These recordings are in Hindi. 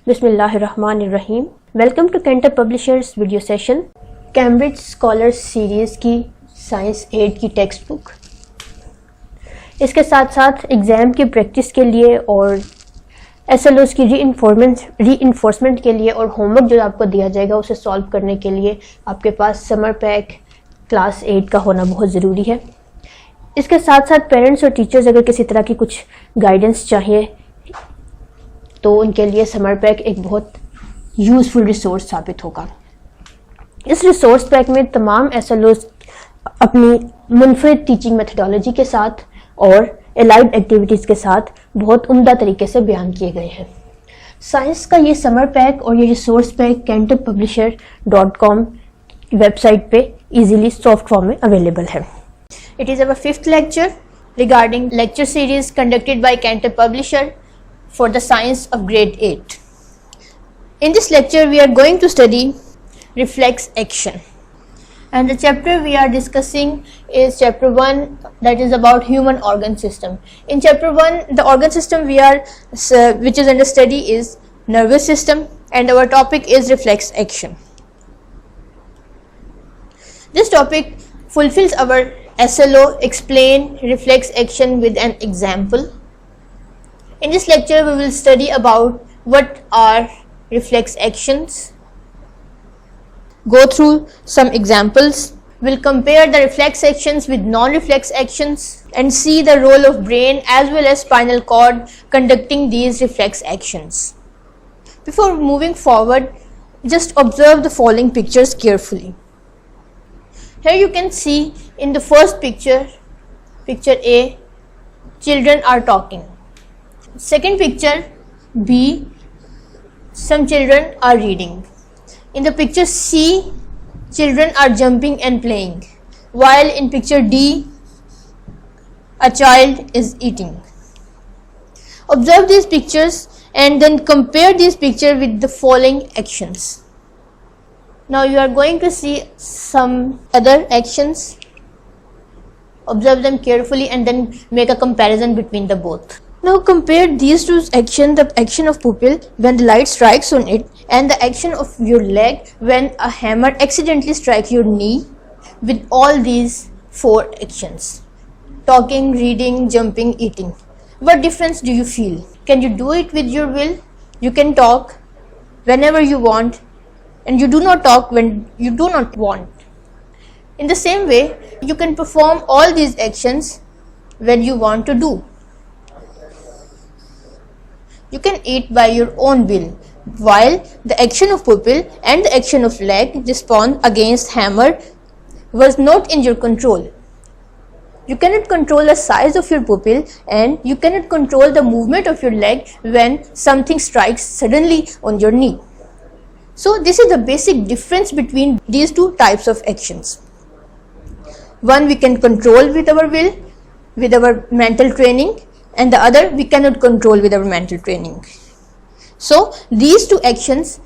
बिस्मिल्लाहिर्रहमानिर्रहीम। Welcome to Canter publishers video session. Cambridge scholar series की साइंस 8 की टेक्स्ट बुक, इसके साथ साथ एग्ज़ाम की प्रैक्टिस के लिए और SLOs की रीइंफोर्समेंट के लिए और होमवर्क जो आपको दिया जाएगा उसे सॉल्व करने के लिए आपके पास समर पैक क्लास 8 का होना बहुत ज़रूरी है। इसके साथ साथ पेरेंट्स और टीचर्स अगर किसी तरह की कुछ गाइडेंस चाहिए तो उनके लिए समर पैक एक बहुत यूज़फुल रिसोर्स साबित होगा। इस रिसोर्स पैक में तमाम SLOs अपनी मुनफरिद टीचिंग मेथडोलॉजी के साथ और एलाइड एक्टिविटीज़ के साथ बहुत उम्दा तरीके से बयान किए गए हैं। साइंस का ये समर पैक और ये रिसोर्स पैक canterpublisher.com वेबसाइट पे इजीली सॉफ्ट फॉर्म में अवेलेबल है। It is our 5th lecture regarding lecture series conducted by Canter publisher for the science of grade 8. In this lecture we are going to study reflex action, and the chapter we are discussing is chapter 1, that is about human organ system. In chapter 1 the organ system which is under study is nervous system, and our topic is reflex action. This topic fulfills our SLO explain reflex action with an example. In this lecture we will study about what are reflex actions, go through some examples, we'll compare the reflex actions with non-reflex actions and see the role of brain as well as spinal cord conducting these reflex actions. Before moving forward, just observe the following pictures carefully. Here you can see in the first picture, picture A, children are talking. Second picture B, some children are reading. In the picture C, children are jumping and playing, while in picture D, a child is eating. Observe these pictures and then compare these pictures with the following actions. Now you are going to see some other actions. Observe them carefully and then make a comparison between the both. Now compare these two actions, the action of pupil when the light strikes on it and the action of your leg when a hammer accidentally strikes your knee, with all these 4 actions: talking, reading, jumping, eating. What difference do you feel? Can you do it with your will? You can talk whenever you want and you do not talk when you do not want. In the same way, you can perform all these actions when you want to do. You can eat by your own will, while the action of pupil and the action of leg respond against hammer was not in your control. You cannot control the size of your pupil and you cannot control the movement of your leg when something strikes suddenly on your knee. So this is the basic difference between these two types of actions. One we can control with our will, with our mental training, and the other we cannot control with our mental training. So these two actions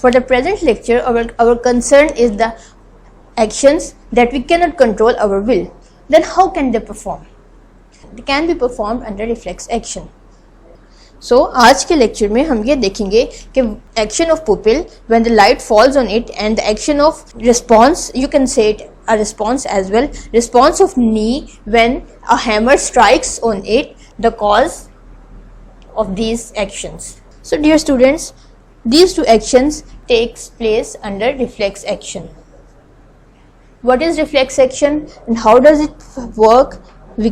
for the present lecture, our concern is the actions that we cannot control our will. Then how can they perform? They can be performed under reflex action. So आज के लेक्चर में हम ये देखेंगे कि action of pupil when the light falls on it and the action of response, you can say it a response as well, response of knee when a hammer strikes on it, the cause of these actions. So dear students, these two actions takes place under reflex action. What is reflex action and how does it work? We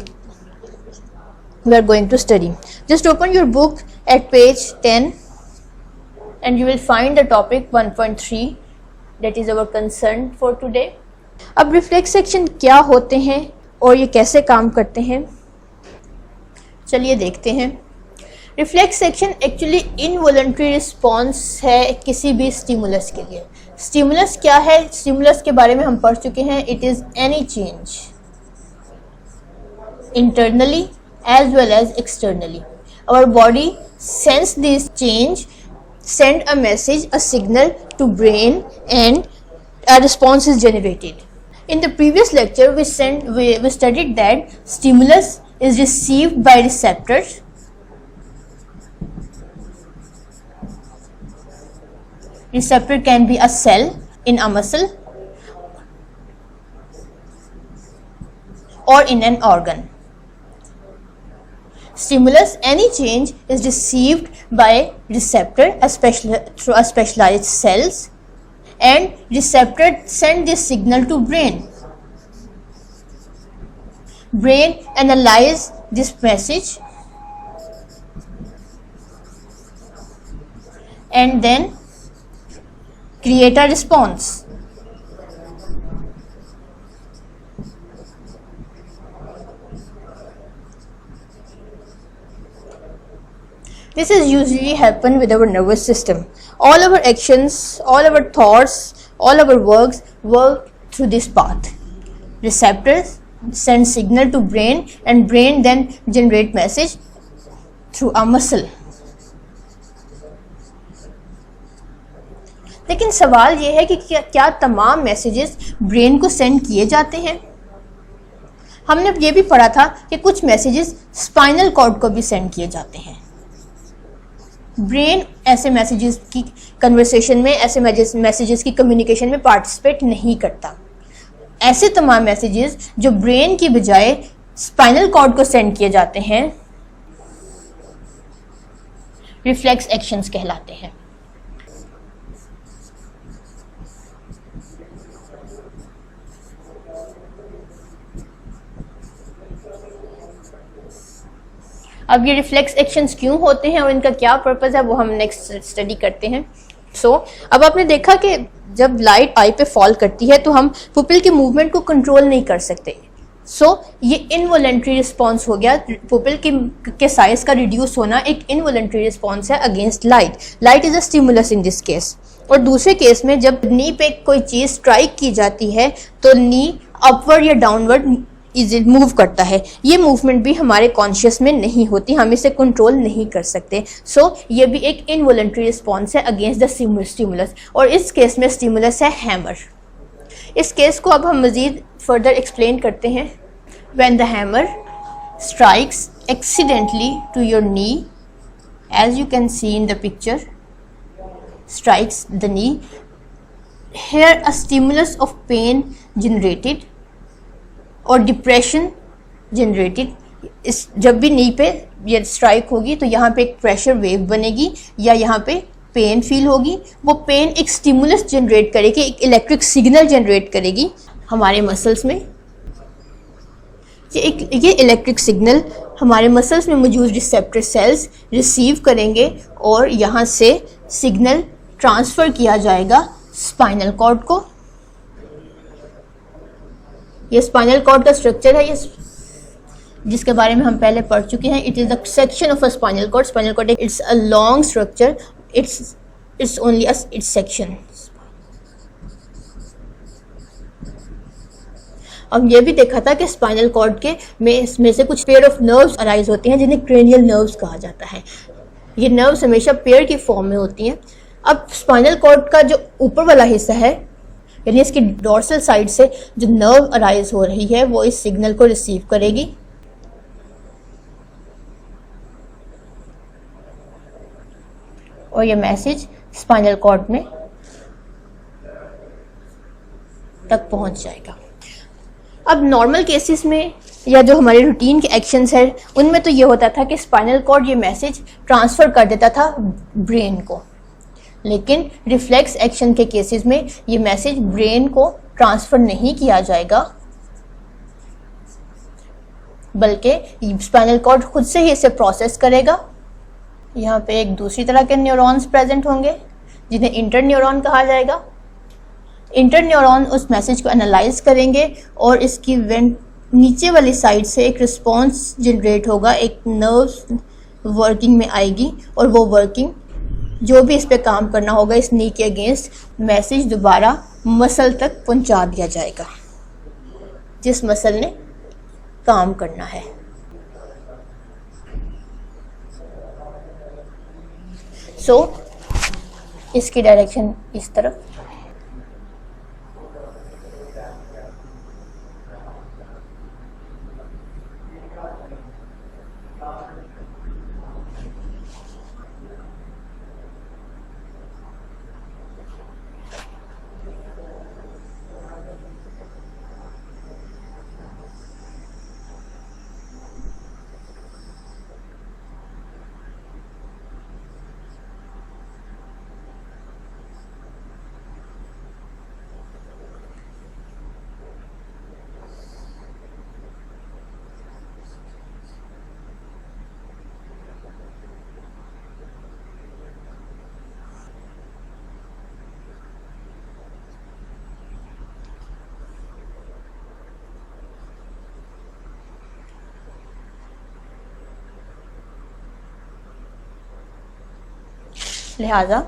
are going to study. Just open your book at page 10 and you will find the topic 1.3, that is our concern for today. अब रिफ्लेक्स एक्शन क्या होते हैं और ये कैसे काम करते हैं, चलिए देखते हैं। Reflex action actually involuntary response है किसी भी स्टिमुलस के लिए। स्टिमुलस क्या है? स्टिमुलस के बारे में हम पढ़ चुके हैं। It is any change internally as well as externally. Our body sense this change, send a message, a signal to brain, and a response is generated. In the previous lecture we studied that stimulus is received by receptors. Receptor can be a cell in a muscle or in an organ. Stimulus, any change, is received by receptor through a specialized cells, and receptor send this signal to brain. Brain analyze this message and then create a response. This is usually happen with our nervous system. All our actions, all our thoughts, all our work through this path. Receptors send signal to brain and brain then generate message through a muscle. लेकिन सवाल ये है कि क्या तमाम मैसेजेस ब्रेन को सेंड किए जाते हैं? हमने ये भी पढ़ा था कि कुछ मैसेजेस स्पाइनल कॉर्ड को भी सेंड किए जाते हैं। ब्रेन ऐसे मैसेजेस की कन्वर्सेशन में, ऐसे मैसेजेस की कम्युनिकेशन में पार्टिसिपेट नहीं करता। ऐसे तमाम मैसेजेस जो ब्रेन की बजाय स्पाइनल कॉर्ड को सेंड किए जाते हैं रिफ्लेक्स एक्शंस कहलाते हैं। अब ये रिफ्लेक्स एक्शंस क्यों होते हैं और इनका क्या पर्पस है वो हम नेक्स्ट स्टडी करते हैं। अब आपने देखा कि जब लाइट आई पे फॉल करती है तो हम पुपिल के मूवमेंट को कंट्रोल नहीं कर सकते। ये इनवॉलंटरी रिस्पॉन्स हो गया। पुपिल के साइज का रिड्यूस होना एक इनवॉलंटरी रिस्पॉन्स है against light. Light is a stimulus in this case. और दूसरे केस में जब नी पे कोई चीज स्ट्राइक की जाती है तो नी अपवर्ड या डाउनवर्ड मूव करता है। ये मूवमेंट भी हमारे कॉन्शियस में नहीं होती, हम इसे कंट्रोल नहीं कर सकते। ये भी एक इनवॉलंटरी रिस्पॉन्स है अगेंस्ट द स्टिमुलस। और इस केस में स्टिमुलस है हैमर। इस केस को अब हम मजीद फर्दर एक्सप्लेन करते हैं। When the hammer strikes accidentally to your knee, as you can see in the picture, strikes the knee, here a stimulus of pain generated और डिप्रेशन जनरेटेड। इस जब भी नी पे ये स्ट्राइक होगी तो यहाँ पे एक प्रेशर वेव बनेगी या यहाँ पे पेन फील होगी। वो पेन एक स्टिमुलस जनरेट करेगी, एक इलेक्ट्रिक सिग्नल जनरेट करेगी हमारे मसल्स में। ये इलेक्ट्रिक सिग्नल हमारे मसल्स में मौजूद रिसेप्टर सेल्स रिसीव करेंगे और यहाँ से सिग्नल ट्रांसफ़र किया जाएगा स्पाइनल कॉर्ड को। ये स्पाइनल कॉर्ड का स्ट्रक्चर है, ये जिसके बारे में हम पहले पढ़ चुके हैं। It is the section of a spinal cord. Spinal cord it's a long structure, it's only it's section. अब ये भी देखा था कि स्पाइनल कॉर्ड के में से कुछ पेयर ऑफ नर्व्स अराइज होती हैं जिन्हें क्रेनियल नर्व्स कहा जाता है। ये नर्व्स हमेशा पेयर की फॉर्म में होती हैं। अब स्पाइनल कॉर्ड का जो ऊपर वाला हिस्सा है, यानी इसकी डोर्सल साइड से जो नर्व अराइज हो रही है, वो इस सिग्नल को रिसीव करेगी और ये मैसेज स्पाइनल कॉर्ड में तक पहुंच जाएगा। अब नॉर्मल केसेस में या जो हमारे रूटीन के एक्शंस है उनमें तो ये होता था कि स्पाइनल कॉर्ड ये मैसेज ट्रांसफ़र कर देता था ब्रेन को, लेकिन रिफ्लेक्स एक्शन के केसेस में ये मैसेज ब्रेन को ट्रांसफ़र नहीं किया जाएगा, बल्कि स्पाइनल कॉर्ड खुद से ही इसे प्रोसेस करेगा। यहाँ पे एक दूसरी तरह के न्यूरॉन्स प्रेजेंट होंगे जिन्हें इंटरन्यूरॉन कहा जाएगा। इंटरन्यूरॉन उस मैसेज को एनालाइज करेंगे और इसकी नीचे वाली साइड से एक रिस्पॉन्स जनरेट होगा, एक नर्व वर्किंग में आएगी और वो वर्किंग जो भी इस पे काम करना होगा इस नी के अगेंस्ट, मैसेज दोबारा मसल तक पहुंचा दिया जाएगा जिस मसल ने काम करना है। इसकी डायरेक्शन इस तरफ। लिहाजा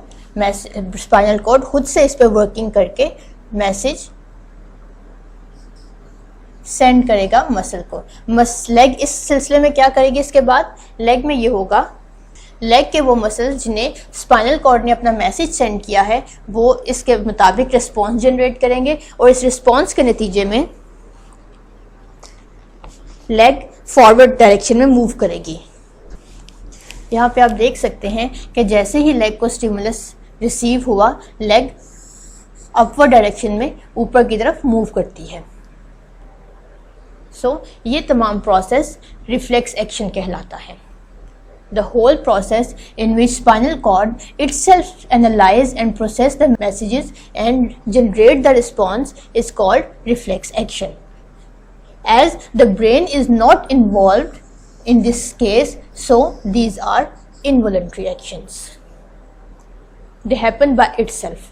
स्पाइनल कॉर्ड खुद से इस पे वर्किंग करके मैसेज सेंड करेगा मसल को। लेग इस सिलसिले में क्या करेगी? इसके बाद लेग में ये होगा, लेग के वो मसल जिन्हें स्पाइनल कॉर्ड ने अपना मैसेज सेंड किया है वो इसके मुताबिक रिस्पॉन्स जनरेट करेंगे और इस रिस्पॉन्स के नतीजे में लेग फॉरवर्ड डायरेक्शन में मूव करेगी। यहाँ पे आप देख सकते हैं कि जैसे ही लेग को स्टिमुलस रिसीव हुआ, लेग अपवर्ड डायरेक्शन में ऊपर की तरफ मूव करती है। ये तमाम प्रोसेस रिफ्लेक्स एक्शन कहलाता है। The whole process in which spinal cord itself analyze and process the messages and generate the response is called reflex action. As the brain is not involved in this case, so these are involuntary actions. They happen by itself.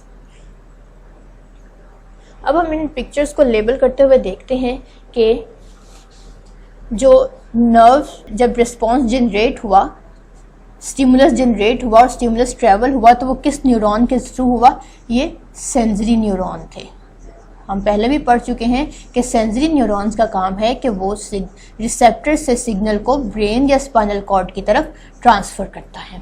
अब हम इन पिक्चर्स को लेबल करते हुए देखते हैं कि जो नर्व जब रिस्पॉन्स जनरेट हुआ, स्टिमुलस जनरेट हुआ और स्टिमुलस ट्रेवल हुआ तो वो किस न्यूरॉन के थ्रू हुआ? ये सेंसरी न्यूरॉन थे। हम पहले भी पढ़ चुके हैं कि सेंसरी न्यूरॉन्स का काम है कि वो रिसेप्टर से सिग्नल को ब्रेन या स्पाइनल कॉर्ड की तरफ ट्रांसफ़र करता है।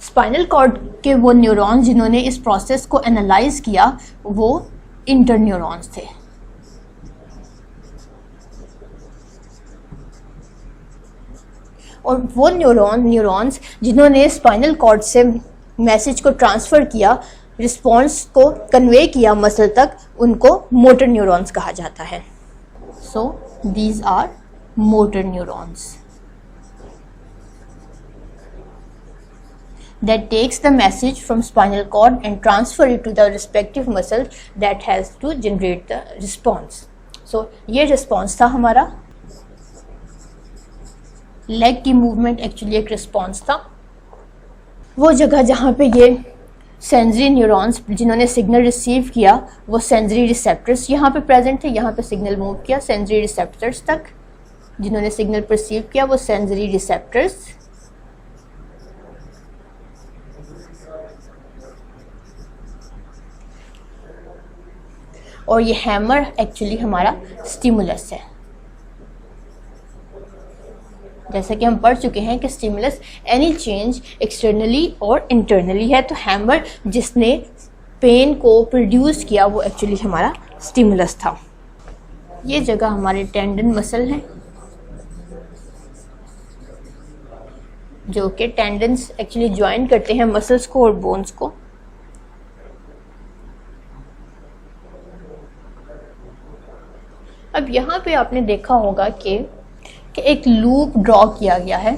स्पाइनल कॉर्ड के वो न्यूरॉन्स जिन्होंने इस प्रोसेस को एनालाइज किया वो इंटरन्यूरॉन्स थे। और वो न्यूरॉन्स जिन्होंने स्पाइनल कॉर्ड से मैसेज को ट्रांसफ़र किया, रिस्पॉन्स को कन्वे किया मसल तक, उनको मोटर न्यूरॉन्स कहा जाता है। So these are motor neurons that takes the message from spinal cord and transfer it to the respective muscle that has to generate the response. So ये response था हमारा। लेग की मूवमेंट एक्चुअली एक रिस्पॉन्स था। वो जगह जहाँ पे ये सेंसरी न्यूरॉन्स जिन्होंने सिग्नल रिसीव किया वो सेंसरी रिसेप्टर्स यहाँ पे प्रेजेंट थे। यहाँ पे सिग्नल मूव किया सेंसरी रिसेप्टर्स तक, जिन्होंने सिग्नल परसीव किया वो सेंसरी रिसेप्टर्स। और ये हैमर एक्चुअली हमारा स्टिमुलस है। जैसा कि हम पढ़ चुके हैं कि स्टिमुलस एनी चेंज एक्सटर्नली और इंटरनली है, तो हैमर जिसने पेन को प्रोड्यूस किया वो एक्चुअली हमारा स्टिमुलस था। ये जगह हमारे टेंडन मसल है जो कि टेंडन्स एक्चुअली ज्वाइन करते हैं मसल्स को और बोन्स को। अब यहाँ पे आपने देखा होगा कि एक लूप ड्रॉ किया गया है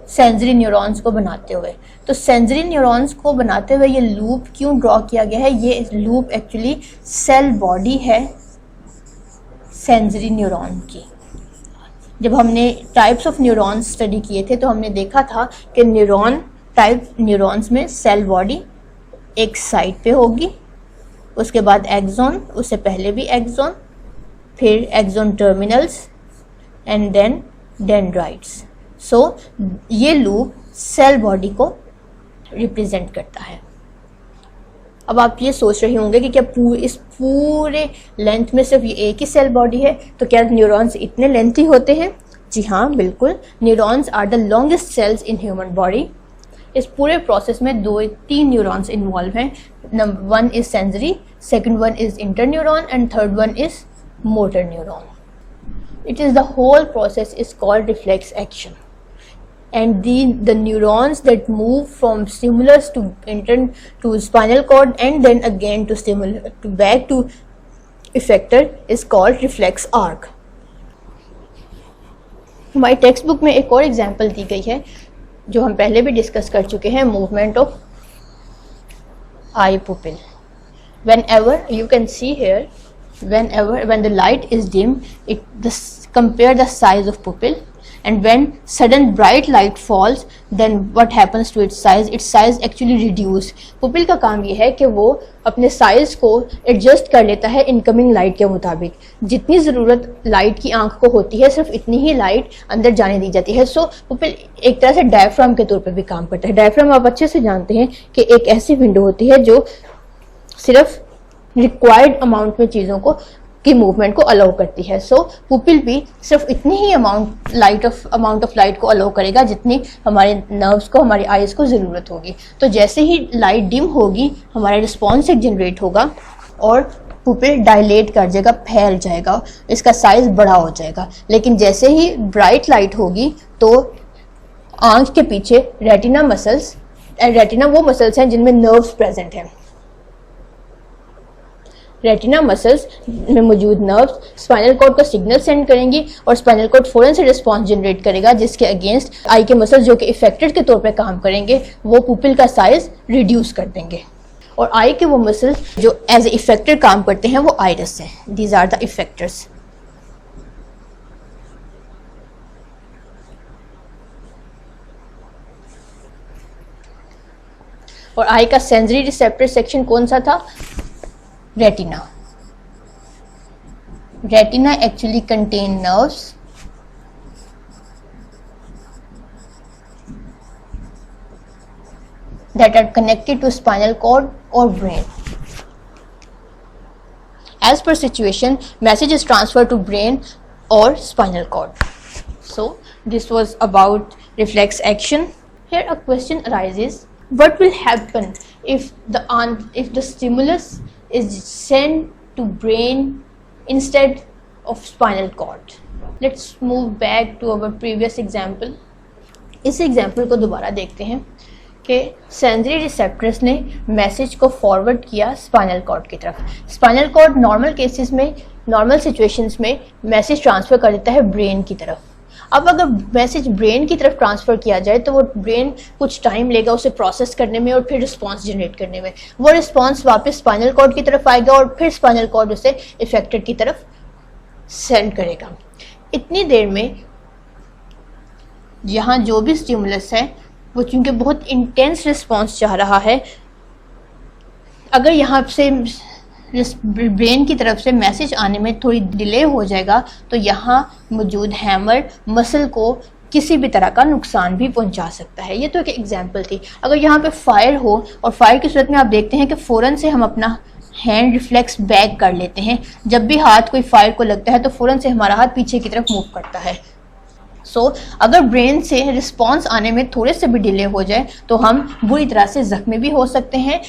सेंसरी न्यूरॉन्स को बनाते हुए। तो सेंसरी न्यूरॉन्स को बनाते हुए ये लूप क्यों ड्रॉ किया गया है? ये लूप एक्चुअली सेल बॉडी है सेंसरी न्यूरॉन की। जब हमने टाइप्स ऑफ न्यूरॉन्स स्टडी किए थे तो हमने देखा था कि न्यूरॉन्स में सेल बॉडी एक साइड पे होगी, उसके बाद एक्सॉन, उससे पहले भी एक्सॉन, फिर axon terminals and then dendrites. So ये लूप सेल बॉडी को रिप्रेजेंट करता है। अब आप ये सोच रहे होंगे कि क्या इस पूरे लेंथ में सिर्फ ये एक ही सेल बॉडी है, तो क्या न्यूरॉन्स इतने लेंथी होते हैं? जी हाँ, बिल्कुल। Neurons are the longest cells in human body. इस पूरे प्रोसेस में 2-3 न्यूरॉन्स इन्वॉल्व हैं। Number 1 is sensory, second one is interneuron and third one is motor neuron. It is the whole process is called reflex action, and the neurons that move from stimulus to spinal cord and then again to stimulus to back to effector is called reflex arc. हमारी टेक्स्ट बुक में एक और एग्जाम्पल दी गई है जो हम पहले भी डिस्कस कर चुके हैं, movement of I pupil. Whenever you can see here, when the light is dim, compare the size of pupil, and when sudden bright light falls, then what happens to its size? Its size actually reduce. Pupil का काम ये है कि वो अपने साइज को एडजस्ट कर लेता है इनकमिंग लाइट के मुताबिक. जितनी ज़रूरत लाइट की आंख को होती है सिर्फ इतनी ही लाइट अंदर जाने दी जाती है. सो पुपिल एक तरह से डायफ्राम के तौर पर भी काम करता है. डायफ्राम आप अच्छे से जानते हैं कि एक ऐसी विंडो होती है जो सिर्फ रिक्वायर्ड अमाउंट में चीज़ों को की मूवमेंट को अलाउ करती है. सो पुपिल भी सिर्फ इतनी ही अमाउंट ऑफ लाइट को अलाउ करेगा जितनी हमारे नर्व्स को, हमारी आइज़ को ज़रूरत होगी. तो जैसे ही लाइट डिम होगी हमारा रिस्पॉन्स एक जनरेट होगा और पुपिल डायलेट कर जाएगा, फैल जाएगा, इसका साइज बड़ा हो जाएगा. लेकिन जैसे ही ब्राइट लाइट होगी तो आंख के पीछे रेटिना मसल्स, रेटिना वो मसल्स हैं जिनमें नर्व्स प्रेजेंट हैं. रेटिना मसल्स में मौजूद नर्व्स स्पाइनल कॉर्ड को सिग्नल सेंड करेंगी और स्पाइनल कॉर्ड फौरन से रिस्पॉन्स जनरेट करेगा, जिसके अगेंस्ट आई के मसल्स जो कि इफेक्टेड के तौर पे काम करेंगे वो पुपिल का साइज रिड्यूस कर देंगे. और आई के वो मसल्स जो एज ए इफेक्टेड काम करते हैं वो आइरिस हैं. These are the effectors. और आई का सेंसरी रिसेप्टर सेक्शन कौन सा था? Retina. Retina actually contain nerves that are connected to spinal cord or brain. As per situation, message is transferred to brain or spinal cord. So this was about reflex action. Here a question arises: what will happen if the stimulus is sent to brain instead of spinal cord? Let's move back to our previous example. इस एग्जाम्पल को दोबारा देखते हैं कि सेंसरी रिसेप्टर्स ने मैसेज को फॉरवर्ड किया स्पाइनल कॉर्ड की तरफ. स्पाइनल कॉर्ड नॉर्मल केसेस में, नॉर्मल सिचुएशंस में मैसेज ट्रांसफ़र कर देता है ब्रेन की तरफ. अब अगर मैसेज ब्रेन की तरफ ट्रांसफ़र किया जाए तो वो ब्रेन कुछ टाइम लेगा उसे प्रोसेस करने में और फिर रिस्पांस जनरेट करने में. वो रिस्पांस वापस स्पाइनल कॉर्ड की तरफ आएगा और फिर स्पाइनल कॉर्ड उसे इफेक्टेड की तरफ सेंड करेगा. इतनी देर में यहाँ जो भी स्टिमुलस है वो चूँकि बहुत इंटेंस रिस्पांस चाह रहा है, अगर यहाँ से ब्रेन की तरफ से मैसेज आने में थोड़ी डिले हो जाएगा तो यहाँ मौजूद हैमर मसल को किसी भी तरह का नुकसान भी पहुंचा सकता है. ये तो एक एग्जांपल थी. अगर यहाँ पे फायर हो और फायर की सूरत में आप देखते हैं कि फ़ौरन से हम अपना हैंड रिफ्लेक्स बैक कर लेते हैं. जब भी हाथ कोई फायर को लगता है तो फ़ौरन से हमारा हाथ पीछे की तरफ मूव करता है. सो अगर ब्रेन से रिस्पांस आने में थोड़े से भी डिले हो जाए तो हम बुरी तरह से ज़ख्मी भी हो सकते हैं,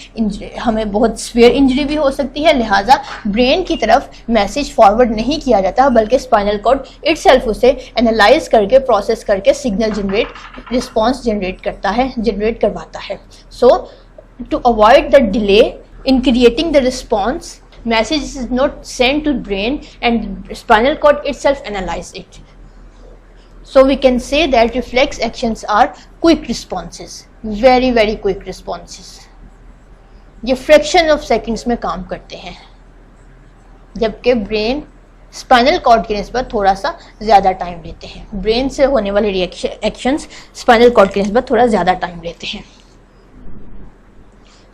हमें बहुत सीवियर इंजरी भी हो सकती है. लिहाजा ब्रेन की तरफ मैसेज फॉरवर्ड नहीं किया जाता बल्कि स्पाइनल कॉर्ड इटसेल्फ उसे एनालाइज करके, प्रोसेस करके सिग्नल रिस्पांस जनरेट करवाता है. So to avoid the delay in creating the response, message is not send to brain and spinal cord itself analyse it. So we can say that reflex actions are quick responses, very very quick responses. ये फ्रैक्शन ऑफ सेकंड्स में काम करते हैं, जबकि ब्रेन स्पाइनल कॉर्ड की निस्बत थोड़ा सा ज़्यादा टाइम लेते हैं. ब्रेन से होने वाले एक्शंस स्पाइनल कॉर्ड की निस्बत थोड़ा ज़्यादा टाइम लेते हैं.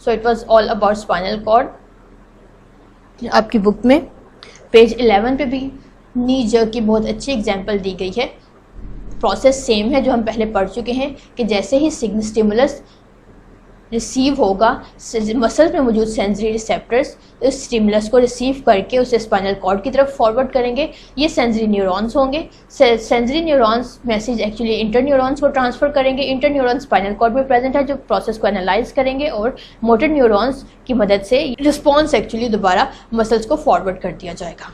So it was all about spinal cord. आपकी बुक में पेज 11 पे भी नी जर्क की बहुत अच्छी एग्जांपल दी गई है। प्रोसेस सेम है जो हम पहले पढ़ चुके हैं कि जैसे ही स्टिमुलस रिसीव होगा, मसल में मौजूद सेंसरी रिसेप्टर्स इस स्टिमुलस को रिसीव करके उसे स्पाइनल कॉर्ड की तरफ फॉरवर्ड करेंगे। ये सेंसरी न्यूरॉन्स होंगे। Sensory neurons message actually inter neurons को ट्रांसफर करेंगे। इंटर न्यूरॉन्स स्पाइनल कॉर्ड में प्रेजेंट है जो प्रोसेस को एनालाइज करेंगे और मोटर न्यूरॉन्स की मदद से रिस्पॉन्स एक्चुअली दोबारा मसल्स को फॉरवर्ड कर दिया जाएगा।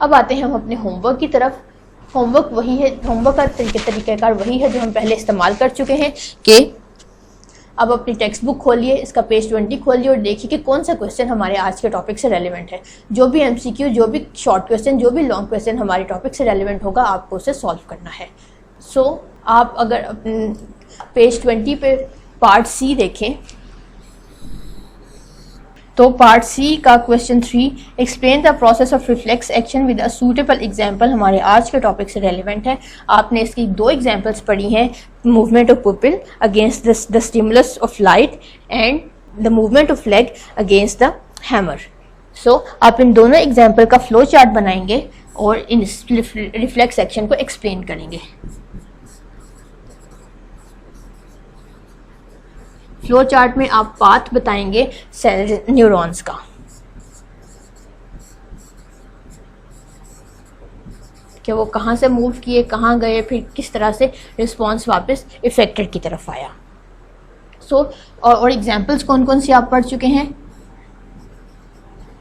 अब आते हैं हम अपने होमवर्क की तरफ। होमवर्क वही है, होमवर्क का तरीक़ाकार वही है जो हम पहले इस्तेमाल कर चुके हैं कि अब अपनी टेक्स्ट बुक खोलिए, इसका पेज 20 खोलिए और देखिए कि कौन सा क्वेश्चन हमारे आज के टॉपिक से रेलेवेंट है। जो भी MCQ, जो भी शॉर्ट क्वेश्चन, जो भी लॉन्ग क्वेश्चन हमारे टॉपिक से रेलेवेंट होगा आपको उसे सॉल्व करना है। आप अगर पेज 20 पे पार्ट C देखें तो पार्ट C का question 3 explain the process of reflex action with a suitable example हमारे आज के टॉपिक से रेलिवेंट है। आपने इसकी 2 एग्जाम्पल्स पढ़ी हैं, movement of pupil against the stimulus of light and the movement of leg against the hammer. आप इन दोनों एग्जाम्पल का फ्लो चार्ट बनाएंगे और इन रिफ्लेक्स एक्शन को एक्सप्लेन करेंगे। फ्लो चार्ट में आप पाथ बताएंगे सेल न्यूरॉन्स का, कि वो कहाँ से मूव किए, कहाँ गए, फिर किस तरह से रिस्पॉन्स वापस इफेक्टेड की तरफ आया। और एग्जांपल्स कौन कौन सी आप पढ़ चुके हैं?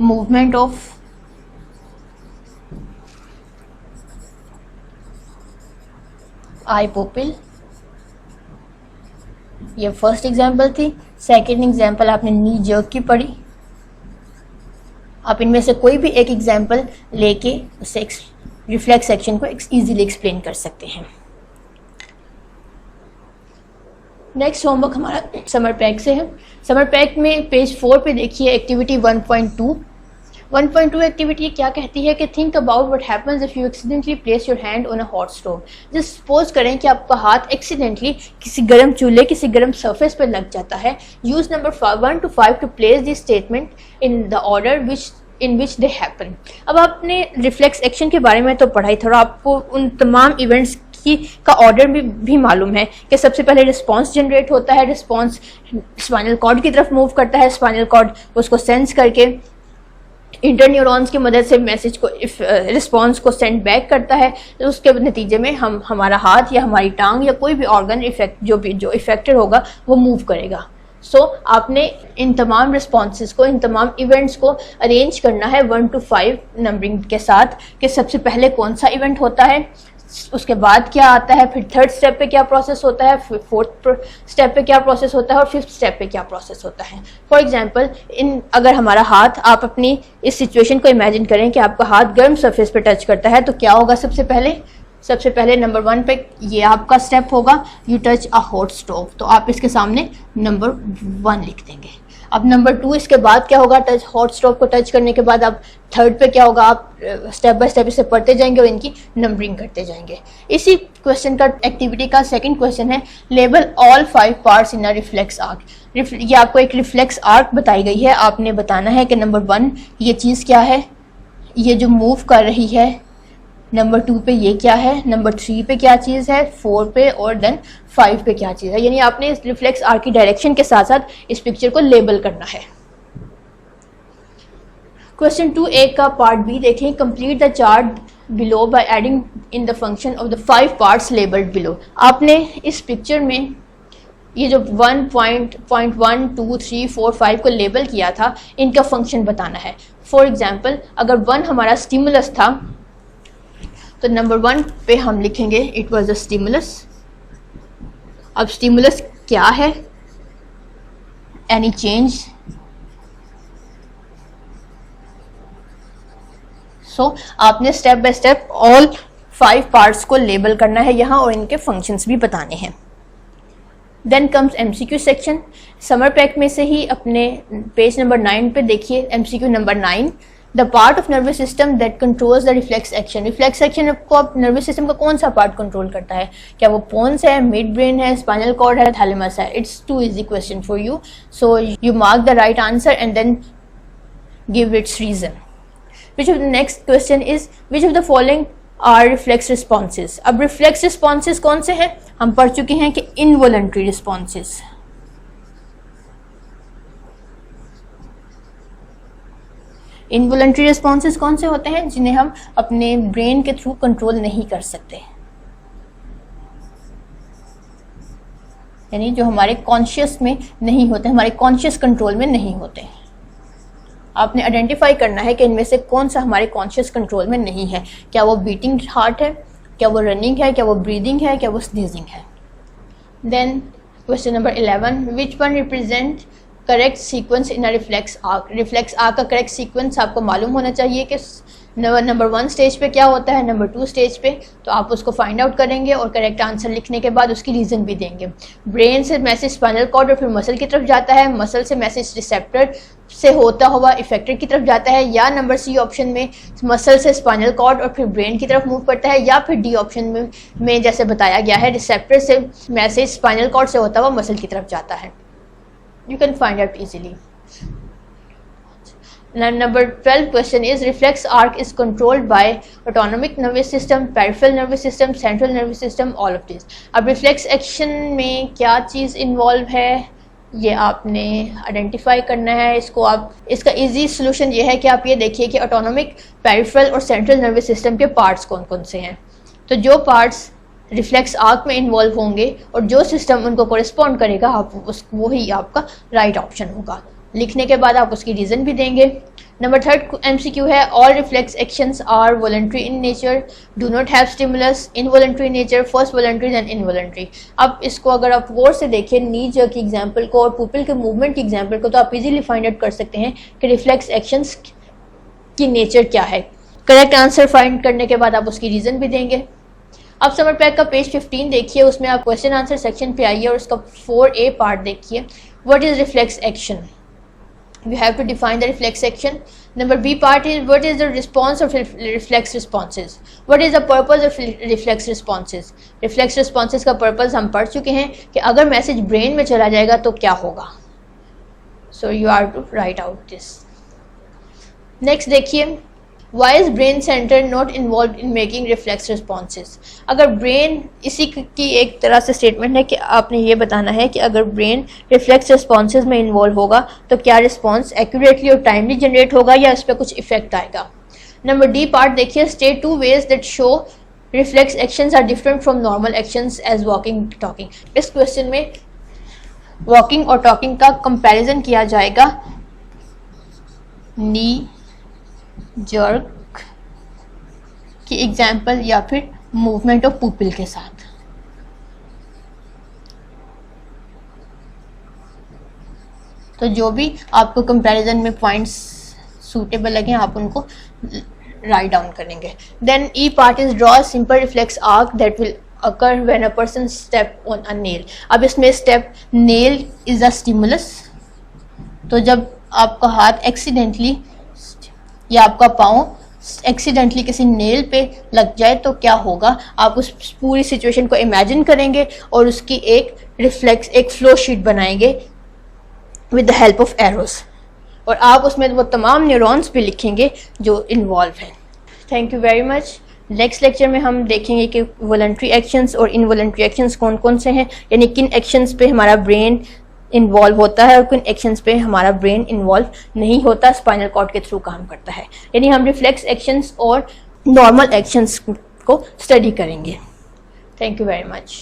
मूवमेंट ऑफ आई पुपिल, ये फर्स्ट एग्जाम्पल थी। सेकेंड एग्जाम्पल आपने नी जर्क की पढ़ी। आप इनमें से कोई भी एक एग्जाम्पल लेके उसे रिफ्लेक्स एक्शन को इजीली एक्सप्लेन कर सकते हैं। नेक्स्ट होमवर्क हमारा समर पैक से है। समर पैक में पेज 4 पे देखिए एक्टिविटी 1.2 एक्टिविटी क्या कहती है कि think about what happens if you accidentally place your hand on a hot stove. Just suppose करें कि आपका हाथ एक्सीडेंटली किसी गर्म चूल्हे, किसी गर्म सरफेस पर लग जाता है। Use number 1 to 5 to place this statement in the order in which they happen. अब आपने रिफ्लेक्स एक्शन के बारे में तो पढ़ा ही था, आपको उन तमाम इवेंट्स का ऑर्डर भी मालूम है कि सबसे पहले रिस्पांस जनरेट होता है, रिस्पांस स्पाइनल कॉर्ड की तरफ मूव करता है, स्पाइनल कॉर्ड उसको सेंस करके इंटर न्यूरॉन्स की मदद से मैसेज को रिस्पांस को सेंड बैक करता है। तो उसके नतीजे में हमारा हाथ या हमारी टांग या कोई भी ऑर्गन जो इफेक्टेड होगा वो मूव करेगा। आपने इन तमाम रिस्पॉन्सेस को, इन तमाम इवेंट्स को अरेंज करना है 1 to 5 नंबरिंग के साथ कि सबसे पहले कौन सा इवेंट होता है, उसके बाद क्या आता है, फिर थर्ड स्टेप पे क्या प्रोसेस होता है, फिर फोर्थ स्टेप पे क्या प्रोसेस होता है और फिफ्थ स्टेप पे क्या प्रोसेस होता है। फॉर एग्जांपल अगर हमारा हाथ, आप अपनी इस सिचुएशन को इमेजिन करें कि आपका हाथ गर्म सरफेस पे टच करता है तो क्या होगा? सबसे पहले नंबर 1 पे ये आपका स्टेप होगा, you touch a hot stove, तो आप इसके सामने नंबर 1 लिख देंगे। अब नंबर 2 इसके बाद क्या होगा? हॉट स्टोव को टच करने के बाद आप थर्ड पे क्या होगा? आप स्टेप बाय स्टेप इसे पढ़ते जाएंगे और इनकी नंबरिंग करते जाएंगे। इसी क्वेश्चन का एक्टिविटी का सेकंड क्वेश्चन है label all 5 parts in a reflex arc. ये आपको एक रिफ्लेक्स आर्क बताई गई है, आपने बताना है कि नंबर 1 ये चीज़ क्या है, ये जो मूव कर रही है, नंबर 2 पे ये क्या है, नंबर 3 पे क्या चीज़ है, 4 पे और देन 5 पे क्या चीज़ है। यानी आपने इस रिफ्लेक्स आर्क की डायरेक्शन के साथ साथ इस पिक्चर को लेबल करना है। क्वेश्चन 2A का पार्ट B देखें। Complete the chart below by adding in the function of the 5 parts labelled below. आपने इस पिक्चर में ये जो 1.1, 2, 3, 4, 5 को लेबल किया था, इनका फंक्शन बताना है। फॉर एग्जाम्पल अगर 1 हमारा स्टिमुलस था तो नंबर 1 पे हम लिखेंगे इट वाज अ स्टिमुलस। अब स्टिमुलस क्या है, एनी चेंज। आपने step by step all 5 parts को लेबल करना है यहाँ और इनके फंक्शंस भी बताने हैं। Then comes MCQ section. Summer pack में से ही अपने पेज नंबर 9 पे देखिए MCQ number 9। The part of nervous system that controls the reflex action. Reflex action को आप नर्वस सिस्टम का कौन सा पार्ट कंट्रोल करता है? क्या वो पोन्स है, मिड ब्रेन है, स्पाइनल कॉर्ड है, थैलेमस है? It's too easy question for you, so you mark the right answer and then give its reason. Which of the next question is which of the following are reflex responses? अब reflex responses कौन से हैं? हम पढ़ चुके हैं कि involuntary responses. इनवॉलंटरी रिस्पॉन्सेज कौन से होते हैं? जिन्हें हम अपने ब्रेन के थ्रू कंट्रोल नहीं कर सकते, यानी जो हमारे कॉन्शियस में नहीं होते, हमारे कॉन्शियस कंट्रोल में नहीं होते. आपने आइडेंटिफाई करना है कि इनमें से कौन सा हमारे कॉन्शियस कंट्रोल में नहीं है. क्या वो बीटिंग हार्ट है, क्या वो रनिंग है, क्या वो ब्रीदिंग है, क्या वो स्नीजिंग है. Then question number 11, which one represent correct sequence in a reflex arc? Reflex arc का करेक्ट सीक्वेंस आपको मालूम होना चाहिए कि नंबर 1 स्टेज पे क्या होता है, नंबर 2 स्टेज पे. तो आप उसको फाइंड आउट करेंगे और करेक्ट आंसर लिखने के बाद उसकी रीज़न भी देंगे. ब्रेन से मैसेज स्पाइनल कॉर्ड और फिर मसल की तरफ जाता है, मसल से मैसेज रिसेप्टर से होता हुआ इफेक्टर की तरफ जाता है, या नंबर सी ऑप्शन में मसल से स्पाइनल कॉर्ड और फिर ब्रेन की तरफ मूव करता है, या फिर डी ऑप्शन में जैसे बताया गया है रिसेप्टर से मैसेज स्पाइनल कॉर्ड से होता हुआ मसल की तरफ जाता है. You can find out easily. Now, number 12 question is reflex arc is controlled by autonomic nervous system, peripheral nervous system, central nervous system, all of this. अब reflex action में क्या चीज़ इन्वॉल्व है ये आपने आइडेंटिफाई करना है. इसका इजी सोल्यूशन ये है कि आप ये देखिए कि ऑटोनॉमिक, पेरिफेरल और सेंट्रल नर्वस सिस्टम के पार्ट्स कौन कौन से हैं. तो जो पार्ट्स रिफ्लेक्स आर्क में इन्वॉल्व होंगे और जो सिस्टम उनको कोरिस्पॉन्ड करेगा वही आपका राइट ऑप्शन होगा. लिखने के बाद आप उसकी रीज़न भी देंगे. नंबर 3 MCQ है all reflex actions are voluntary in nature, do not have stimulus, involuntary nature, first voluntary then involuntary. अब इसको अगर आप गौर से देखें नी जर्क की एग्जाम्पल को और पुपिल के मूवमेंट की एग्जाम्पल को, तो आप इजीली फाइंड आउट कर सकते हैं कि रिफ्लेक्स एक्शंस की नेचर क्या है. करेक्ट आंसर फाइंड करने के बाद आप उसकी रीज़न भी देंगे. अब समर पैक का पेज 15 देखिए, उसमें आप क्वेश्चन आंसर सेक्शन पे आइए और उसका 4A पार्ट देखिए. What is reflex action? You have to define the reflex action. Number B part is what is the response of reflex responses. What is the purpose of reflex responses? Reflex responses का पर्पज हम पढ़ चुके हैं कि अगर मैसेज ब्रेन में चला जाएगा तो क्या होगा. So you are to write out this. Next देखिए, Why is brain center not involved in making reflex responses? अगर ब्रेन, इसी की एक तरह से स्टेटमेंट है कि आपने ये बताना है कि अगर ब्रेन रिफ्लेक्स रिस्पॉन्सेज में इन्वॉल्व होगा तो क्या रिस्पॉन्स एक्यूरेटली और टाइमली जनरेट होगा या इस पर कुछ इफेक्ट आएगा. नंबर D पार्ट देखिए, state 2 ways that show reflex actions are different from normal actions as walking, talking. इस क्वेश्चन में वॉकिंग और टॉकिंग का कंपैरिजन किया जाएगा नी जर्क की एग्जाम्पल या फिर मूवमेंट ऑफ पुपिल के साथ. तो जो भी आपको कंपैरिजन में पॉइंट्स सूटेबल लगे आप उनको राइट डाउन करेंगे. Then E part is draw simple reflex arc that will occur when a person step on a nail. अब इसमें step, nail is a stimulus. तो जब आपका हाथ एक्सीडेंटली या आपका पाँव एक्सीडेंटली किसी नेल पे लग जाए तो क्या होगा. आप उस पूरी सिचुएशन को इमेजिन करेंगे और उसकी एक रिफ्लेक्स, एक फ्लो शीट बनाएंगे with the help of arrows, और आप उसमें वो तमाम न्यूरॉन्स भी लिखेंगे जो इन्वॉल्व हैं. Thank you very much. Next lecture में हम देखेंगे कि वॉलंटरी एक्शंस और इनवॉलंटरी एक्शंस कौन कौन से हैं, यानी किन एक्शंस पे हमारा ब्रेन इन्वॉल्व होता है और किन एक्शंस पे हमारा ब्रेन इन्वॉल्व नहीं होता, स्पाइनल कॉर्ड के थ्रू काम करता है. यानी हम रिफ्लेक्स एक्शंस और नॉर्मल एक्शंस को स्टडी करेंगे. Thank you very much.